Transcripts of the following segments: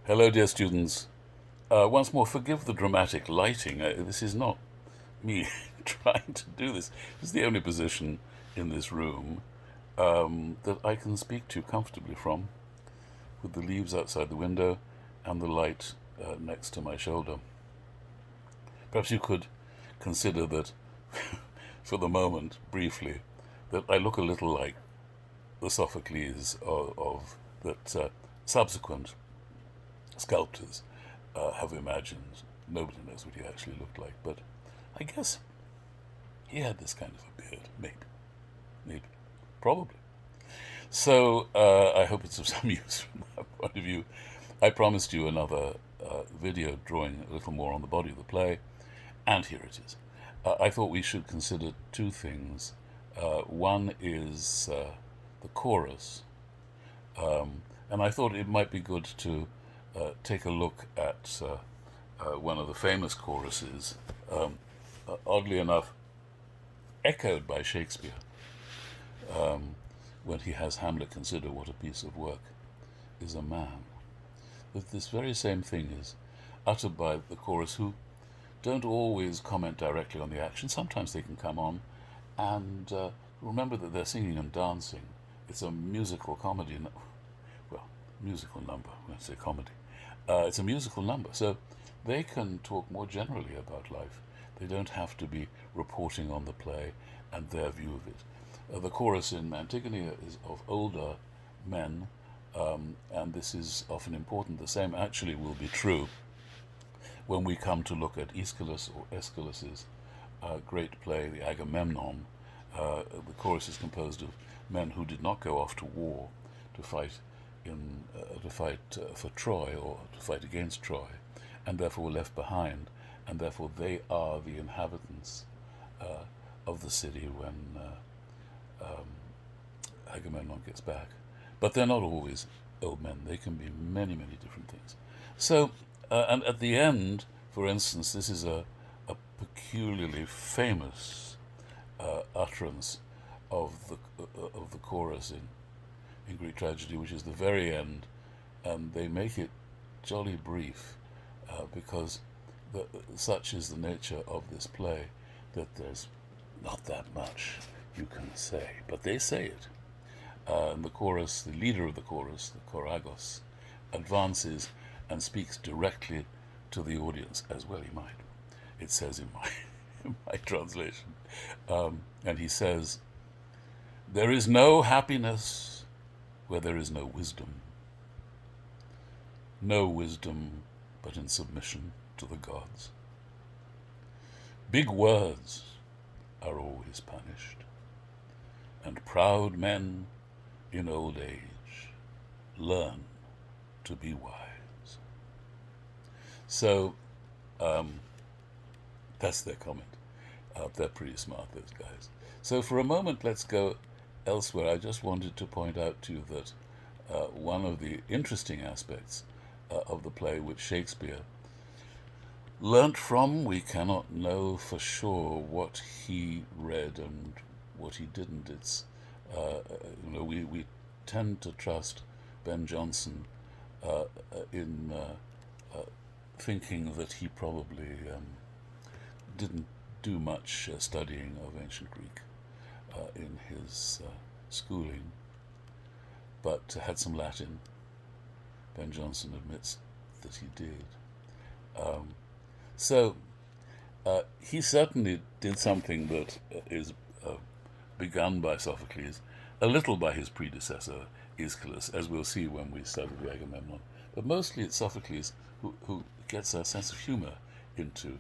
Hello, dear students. Once more, forgive the dramatic lighting. This is not me trying to do this. This is the only position in this room that I can speak to comfortably from, with the leaves outside the window and the light next to my shoulder. Perhaps you could consider that, for the moment, briefly, that I look a little like the Sophocles of that subsequent sculptors have imagined. Nobody knows what he actually looked like, but I guess he had this kind of a beard. Maybe, probably. So I hope it's of some use from that point of view. I promised you another video drawing a little more on the body of the play, and here it is. I thought we should consider two things. One is the chorus, and I thought it might be good to take a look at one of the famous choruses, oddly enough, echoed by Shakespeare, when he has Hamlet consider what a piece of work is a man. That this very same thing is uttered by the chorus, who don't always comment directly on the action. Sometimes they can come on and remember that they're singing and dancing. It's a musical comedy, well, musical number, when I say comedy. It's a musical number, so they can talk more generally about life. They don't have to be reporting on the play and their view of it. The chorus in Antigonia is of older men, and this is often important. The same actually will be true when we come to look at Aeschylus or Aeschylus's great play, the Agamemnon. The chorus is composed of men who did not go off to war to fight for Troy or to fight against Troy, and therefore were left behind, and therefore they are the inhabitants of the city when Agamemnon gets back. But they're not always old men. They can be many, many different things. So, and at the end, for instance, this is a peculiarly famous utterance of the chorus in Greek tragedy, which is the very end, and they make it jolly brief because such is the nature of this play that there's not that much you can say, but they say it. And the chorus, the leader of the chorus, the choragos, advances and speaks directly to the audience, as well he might. It says in my translation, and he says, "There is no happiness where there is no wisdom but in submission to the gods. Big words are always punished, and proud men in old age learn to be wise." So that's their comment. They're pretty smart, those guys. So for a moment, let's go elsewhere. I just wanted to point out to you that one of the interesting aspects of the play, which Shakespeare learnt from, we cannot know for sure what he read and what he didn't. It's we tend to trust Ben Jonson in thinking that he probably didn't do much studying of ancient Greek in his schooling, but had some Latin. Ben Jonson admits that he did. So he certainly did something that is begun by Sophocles, a little by his predecessor Aeschylus, as we'll see when we study the Agamemnon. But mostly it's Sophocles who gets a sense of humor into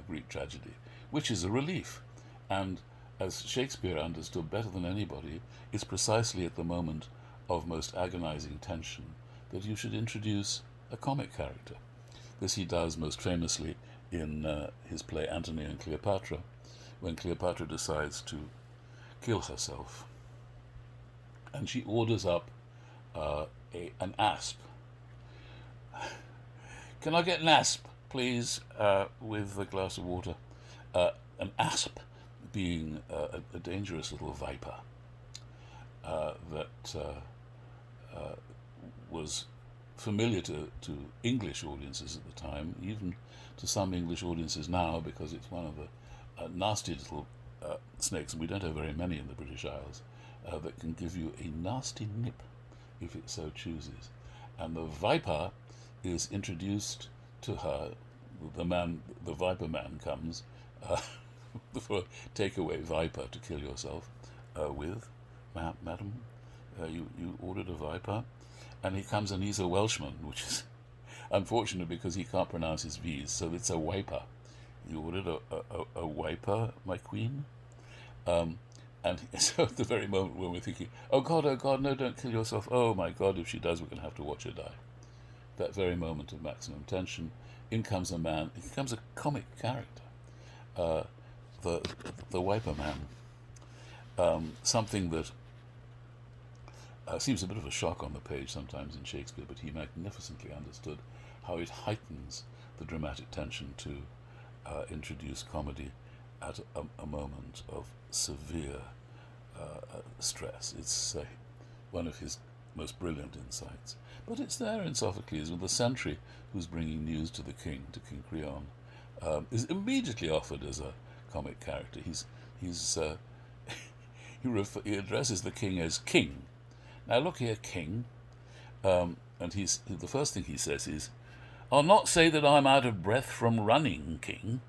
Greek tragedy, which is a relief. And as Shakespeare understood better than anybody, it's precisely at the moment of most agonizing tension that you should introduce a comic character. This he does most famously in his play Antony and Cleopatra, when Cleopatra decides to kill herself. And she orders up an asp. "Can I get an asp, please, with a glass of water?" An asp being a dangerous little viper that was familiar to English audiences at the time, even to some English audiences now, because it's one of the nasty little snakes, and we don't have very many in the British Isles, that can give you a nasty nip if it so chooses. And the viper is introduced to her. The viper man comes for a takeaway viper to kill yourself with. Madam, you ordered a viper? And he comes and he's a Welshman, which is unfortunate because he can't pronounce his V's, so it's a wiper. You ordered a wiper, my queen? And so at the very moment when we're thinking, oh God, no, don't kill yourself. Oh my God, if she does, we're going to have to watch her die. That very moment of maximum tension, in comes a man. He becomes a comic character, the wiper man. Something that seems a bit of a shock on the page sometimes in Shakespeare, but he magnificently understood how it heightens the dramatic tension to introduce comedy at a moment of severe stress. It's one of his most brilliant insights. But it's there in Sophocles, with the sentry who's bringing news to the king, to King Creon, is immediately offered as a comic character. He addresses the king as king. Now look here, king, and the first thing he says is, "I'll not say that I'm out of breath from running, king,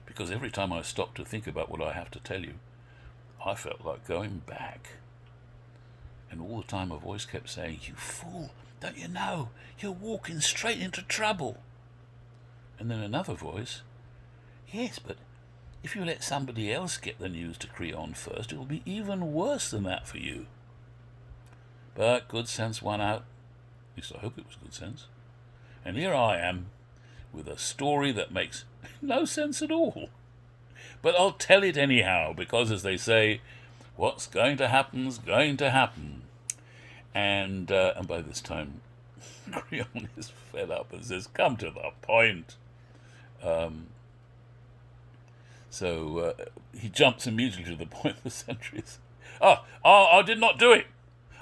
because every time I stop to think about what I have to tell you, I felt like going back." And all the time a voice kept saying, "You fool, don't you know? You're walking straight into trouble." And then another voice, "Yes, but if you let somebody else get the news to Creon first, it will be even worse than that for you." But good sense won out. At least I hope it was good sense. And here I am, with a story that makes no sense at all. But I'll tell it anyhow, because, as they say, what's going to happen's going to happen. And by this time, Creon is fed up and says, "Come to the point." So he jumps immediately to the point. The sentry is, I did not do it.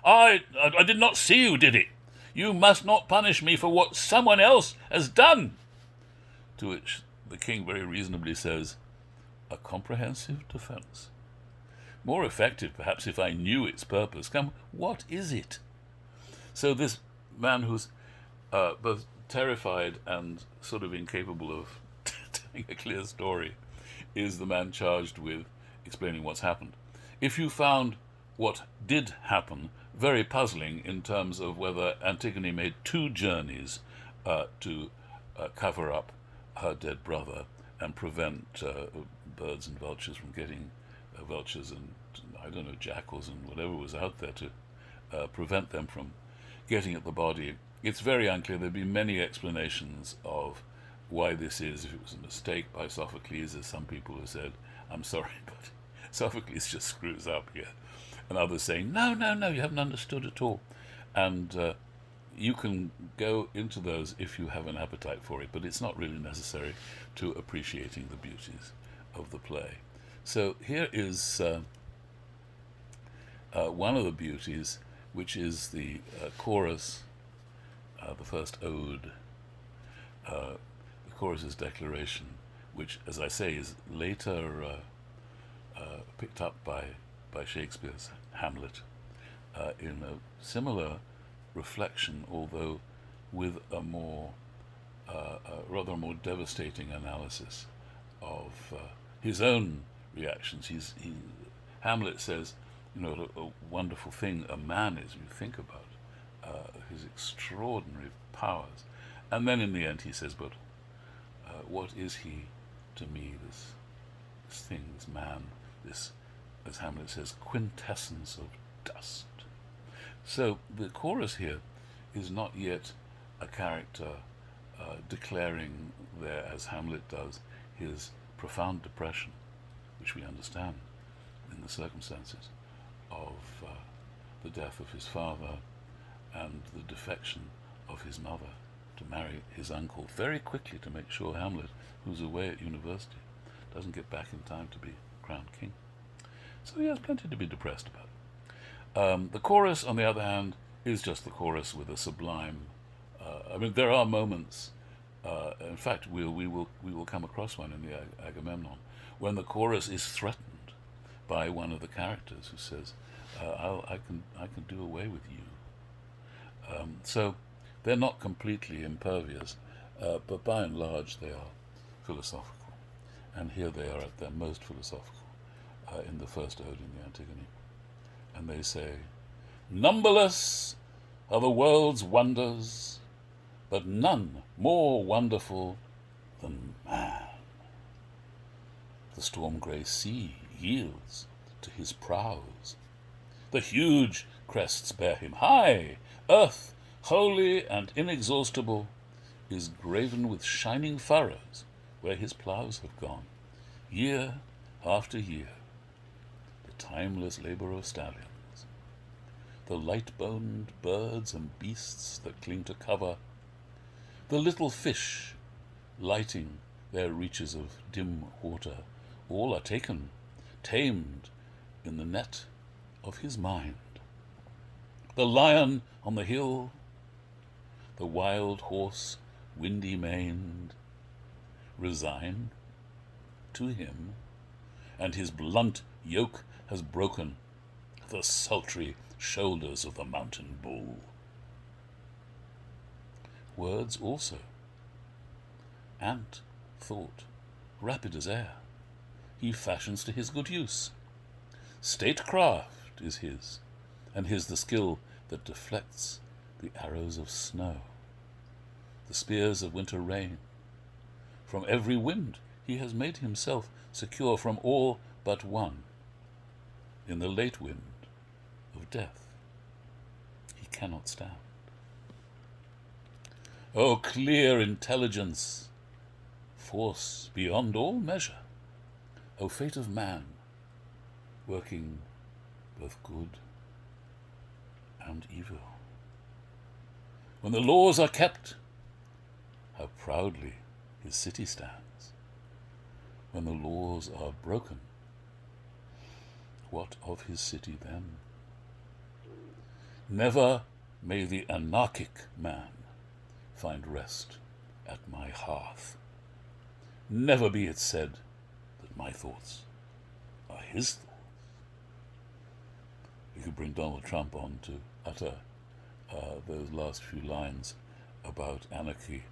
I did not see you did it. You must not punish me for what someone else has done." To which the king very reasonably says, "A comprehensive defense. More effective, perhaps, if I knew its purpose. Come, what is it?" So this man who's both terrified and sort of incapable of telling a clear story is the man charged with explaining what's happened. If you found what did happen very puzzling in terms of whether Antigone made two journeys to cover up her dead brother and prevent birds and vultures from getting vultures and, I don't know, jackals and whatever was out there to prevent them from getting at the body, it's very unclear. There'd be many explanations of why this is. If it was a mistake by Sophocles, as some people have said, I'm sorry, but Sophocles just screws up here. And others saying, no, you haven't understood at all. And you can go into those if you have an appetite for it, but it's not really necessary to appreciating the beauties of the play. So here is one of the beauties, which is the chorus, the first ode, the chorus's declaration, which, as I say, is later picked up by Shakespeare's Hamlet in a similar reflection, although with a more, rather more devastating analysis of his own reactions. Hamlet says, a wonderful thing a man is, when you think about his extraordinary powers. And then in the end he says, but what is he to me, this thing, this man, this, as Hamlet says, quintessence of dust. So the chorus here is not yet a character declaring there, as Hamlet does, his profound depression, which we understand in the circumstances of the death of his father and the defection of his mother to marry his uncle very quickly to make sure Hamlet, who's away at university, doesn't get back in time to be crowned king. So he has plenty to be depressed about. The chorus, on the other hand, is just the chorus with a sublime I mean, there are moments. In fact, we will come across one in the Agamemnon when the chorus is threatened by one of the characters who says, "I can do away with you." So they're not completely impervious, but by and large they are philosophical. And here they are at their most philosophical in the first ode in the Antigone. And they say, "Numberless are the world's wonders, but none more wonderful than man. The storm-grey sea yields to his prows. The huge crests bear him high. Earth, holy and inexhaustible, is graven with shining furrows where his ploughs have gone, year after year. The timeless labour of stallions, the light-boned birds and beasts that cling to cover, the little fish lighting their reaches of dim water, all are taken, tamed in the net of his mind. The lion on the hill, the wild horse windy-maned, resign to him, and his blunt yoke has broken the sultry shoulders of the mountain bull." Words also. Ant thought, rapid as air, he fashions to his good use. Statecraft is his, and his the skill that deflects the arrows of snow, the spears of winter rain. From every wind he has made himself secure from all but one. In the late wind of death he cannot stand. O clear intelligence, force beyond all measure, O fate of man, working both good and evil. When the laws are kept, how proudly his city stands. When the laws are broken, what of his city then? Never may the anarchic man find rest at my hearth. Never be it said that my thoughts are his thoughts. You could bring Donald Trump on to utter those last few lines about anarchy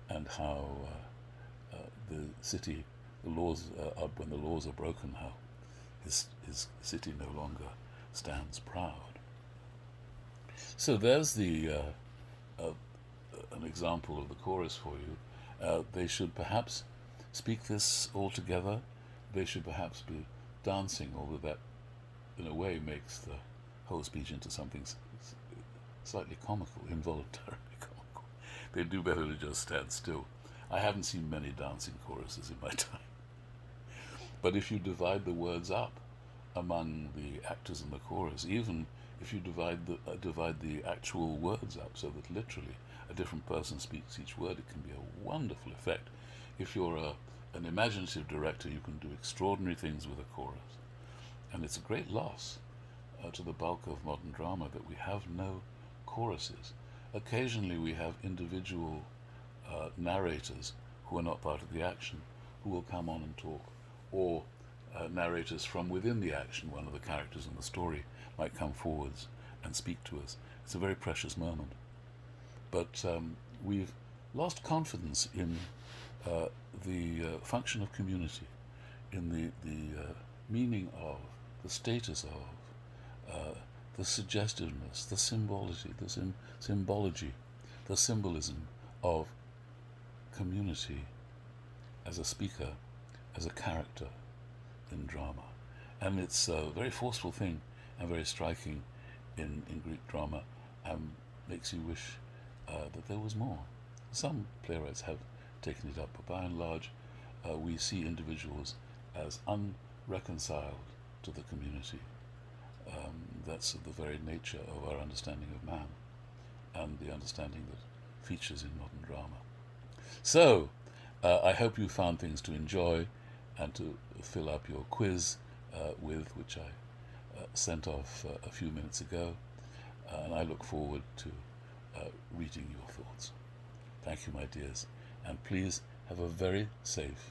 and how the city, the laws when the laws are broken, how his city no longer stands proud. So there's an example of the chorus for you. They should perhaps speak this all together. They should perhaps be dancing, although that in a way makes the whole speech into something slightly comical, involuntarily comical. They do better to just stand still. I haven't seen many dancing choruses in my time. But if you divide the words up among the actors in the chorus, even if you divide the actual words up so that literally a different person speaks each word, it can be a wonderful effect. If you're an imaginative director, you can do extraordinary things with a chorus. And it's a great loss to the bulk of modern drama that we have no choruses. Occasionally we have individual narrators who are not part of the action who will come on and talk, or narrators from within the action. One of the characters in the story might come forwards and speak to us. It's a very precious moment. But we've lost confidence in the function of community, in the meaning of, the status of, the suggestiveness, the symbology, the symbolism of community as a speaker, as a character in drama. And it's a very forceful thing and very striking in Greek drama, and makes you wish that there was more. Some playwrights have taken it up, but by and large we see individuals as unreconciled to the community. That's the very nature of our understanding of man and the understanding that features in modern drama. So I hope you found things to enjoy and to fill up your quiz with, which I sent off a few minutes ago, and I look forward to reading your thoughts. Thank you, my dears. And please have a very safe